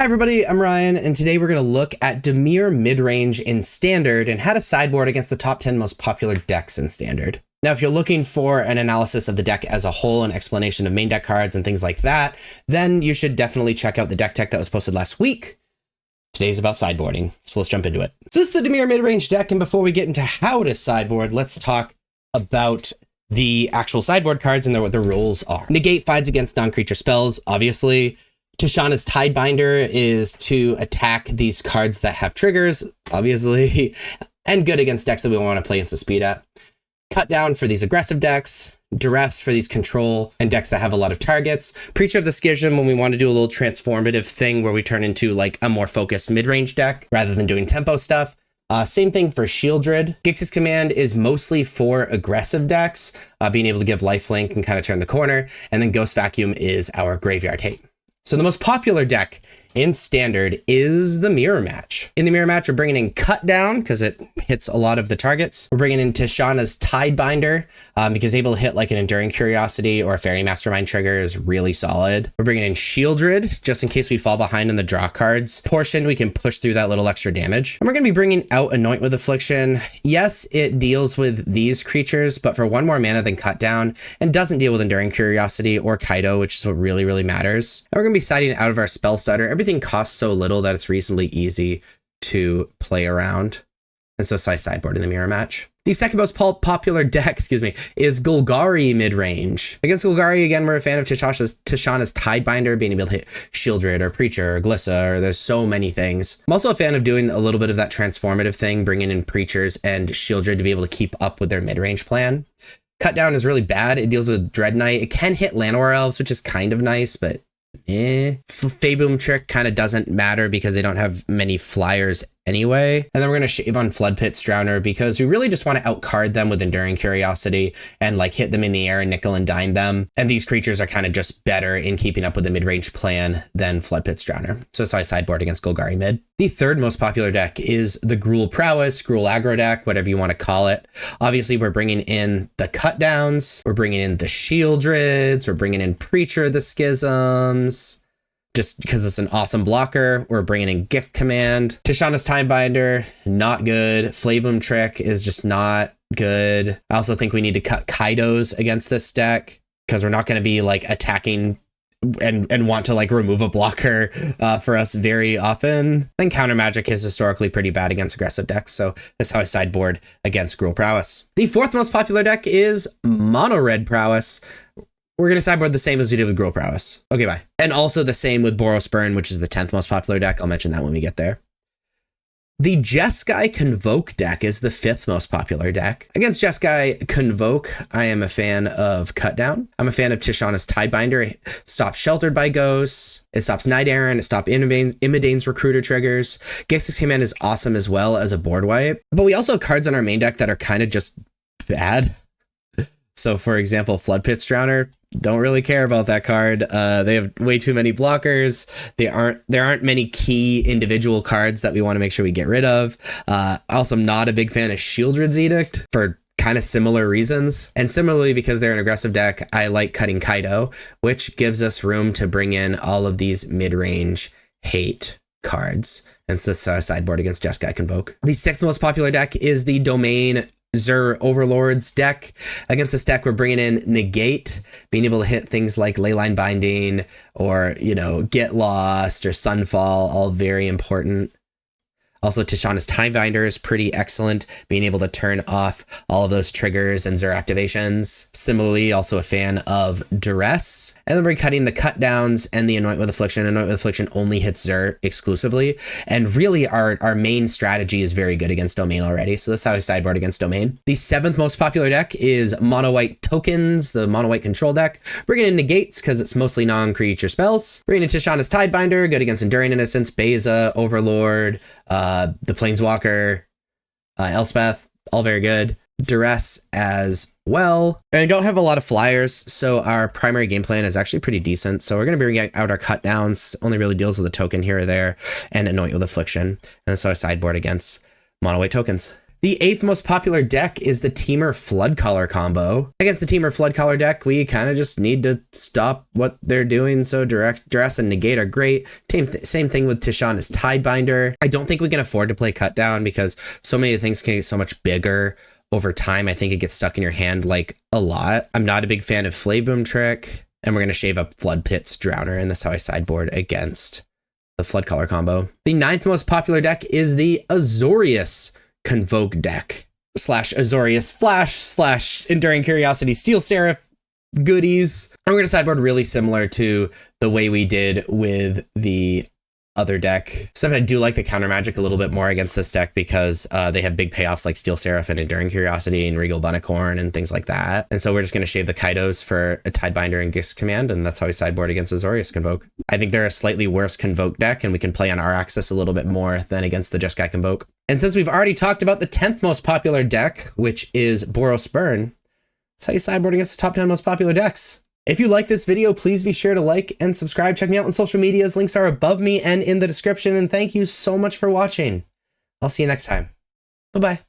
Hi everybody, I'm Ryan, and today we're going to look at Dimir Midrange in Standard and how to sideboard against the top 10 most popular decks in Standard. Now, if you're looking for an analysis of the deck as a whole, an explanation of main deck cards and things like that, then you should definitely check out the deck tech that was posted last week. Today's about sideboarding, so let's jump into it. So this is the Dimir Midrange deck, and before we get into how to sideboard, let's talk about the actual sideboard cards and what the rules are. Negate fights against non-creature spells, obviously. Tishana's Tidebinder is to attack these cards that have triggers, obviously, and good against decks that we want to play instant speed at. Cut down for these aggressive decks, duress for these control and decks that have a lot of targets. Preacher of the Schism when we want to do a little transformative thing where we turn into like a more focused mid-range deck rather than doing tempo stuff. Same thing for Shieldred. Gix's Command is mostly for aggressive decks, being able to give lifelink and kind of turn the corner. And then Ghost Vacuum is our graveyard hate. So the most popular deck in Standard is the Mirror Match. In the Mirror Match, we're bringing in Cut Down because it hits a lot of the targets. We're bringing in Tishana's Tidebinder because able to hit like an Enduring Curiosity or a Fairy Mastermind trigger is really solid. We're bringing in Shieldred just in case we fall behind in the draw cards portion. We can push through that little extra damage. And we're going to be bringing out Anoint with Affliction. Yes, it deals with these creatures, but for one more mana than Cut Down and doesn't deal with Enduring Curiosity or Kaido, which is what really matters. And we're going to be siding out of our Spell Stutter. Everything costs so little that it's reasonably easy to play around. And so I sideboard in the Mirror Match. The second most popular deck, is Golgari Midrange. Against Golgari, again, we're a fan of Tishana's Tidebinder, being able to hit Shieldred or Preacher or Glissa, or there's so many things. I'm also a fan of doing a little bit of that transformative thing, bringing in Preachers and Shieldred to be able to keep up with their midrange plan. Cut Down is really bad. It deals with Dread Knight. It can hit Llanowar Elves, which is kind of nice, but Feyboom Trick kind of doesn't matter because they don't have many flyers anyway. And then we're going to shave on Floodpit's Drowner because we really just want to outcard them with Enduring Curiosity and like hit them in the air and nickel and dime them. And these creatures are kind of just better in keeping up with the mid-range plan than Floodpit's Drowner. So I sideboard against Golgari Mid. The third most popular deck is the Gruul Prowess, Gruul Aggro deck, whatever you want to call it. Obviously, we're bringing in the Cut Downs, we're bringing in the Shieldreds, we're bringing in Preacher of the Schisms. Just because it's an awesome blocker, we're bringing in Gift Command. Tishana's Tidebinder, not good. Feyboom Trick is just not good. I also think we need to cut Kaidos against this deck because we're not going to be like attacking and want to like remove a blocker for us very often. Then Counter Magic is historically pretty bad against aggressive decks, so that's how I sideboard against Gruul Prowess. The fourth most popular deck is Mono Red Prowess. We're going to sideboard the same as we did with Gruul Prowess. Okay, bye. And also the same with Boros Burn, which is the 10th most popular deck. I'll mention that when we get there. The Jeskai Convoke deck is the 5th most popular deck. Against Jeskai Convoke, I am a fan of Cut Down. I'm a fan of Tishana's Tidebinder. It stops Sheltered by Ghosts. It stops Night Errant. It stops Imidane's Recruiter triggers. Gix's Command is awesome as well as a board wipe. But we also have cards on our main deck that are kind of just bad. So for example, Floodpit's Drowner, don't really care about that card. They have way too many blockers. There aren't many key individual cards that we want to make sure we get rid of. Also, I'm not a big fan of Shieldred's Edict for kind of similar reasons. And similarly, because they're an aggressive deck, I like cutting Kaido, which gives us room to bring in all of these mid-range hate cards. And so sideboard against Jeskai Convoke. The 6th most popular deck is the Domain Zur Overlords deck. Against this deck, we're bringing in Negate, being able to hit things like Leyline Binding or, Get Lost or Sunfall, all very important. Also, Tishana's Tidebinder is pretty excellent, being able to turn off all of those triggers and Zur activations. Similarly, also a fan of Duress. And then we're cutting the Cut Downs and the Anoint with Affliction. Anoint with Affliction only hits Zur exclusively. And really, our main strategy is very good against Domain already. So that's how I sideboard against Domain. The 7th most popular deck is Mono White Tokens, the Mono White Control deck. Bringing in Negates because it's mostly non-creature spells. Bringing in Tishana's Tidebinder, good against Enduring Innocence, Beza, Overlord, the Planeswalker, Elspeth, all very good. Duress as well. And I don't have a lot of flyers, so our primary game plan is actually pretty decent. So we're going to be bringing out our Cut Downs, only really deals with a token here or there, and Anoint with Affliction. And so I sideboard against Mono White Tokens. The 8th most popular deck is the Dimir Floodcaller combo. Against the Dimir Floodcaller deck, we kind of just need to stop what they're doing, so Duress and Negate are great. Same thing with Tishana's Tidebinder. I don't think we can afford to play Cut Down because so many things can get so much bigger over time. I think it gets stuck in your hand like a lot. I'm not a big fan of Flayboom Trick, and we're going to shave up Flood Pit's Drowner, and that's how I sideboard against the Floodcaller combo. The 9th most popular deck is the Azorius Convoke deck / Azorius Flash / Enduring Curiosity Steel Seraph goodies. And we're going to sideboard really similar to the way we did with the other deck. Except I do like the counter magic a little bit more against this deck because they have big payoffs like Steel Seraph and Enduring Curiosity and Regal Bunnicorn and things like that. And so we're just going to shave the Kaidos for a Tidebinder and Gix Command, and that's how we sideboard against Azorius Convoke. I think they're a slightly worse Convoke deck, and we can play on our axis a little bit more than against the Jeskai Convoke. And since we've already talked about the 10th most popular deck, which is Boros Burn, that's how you sideboard against the top 10 most popular decks. If you like this video, please be sure to like and subscribe. Check me out on social medias. Links are above me and in the description. And thank you so much for watching. I'll see you next time. Bye-bye.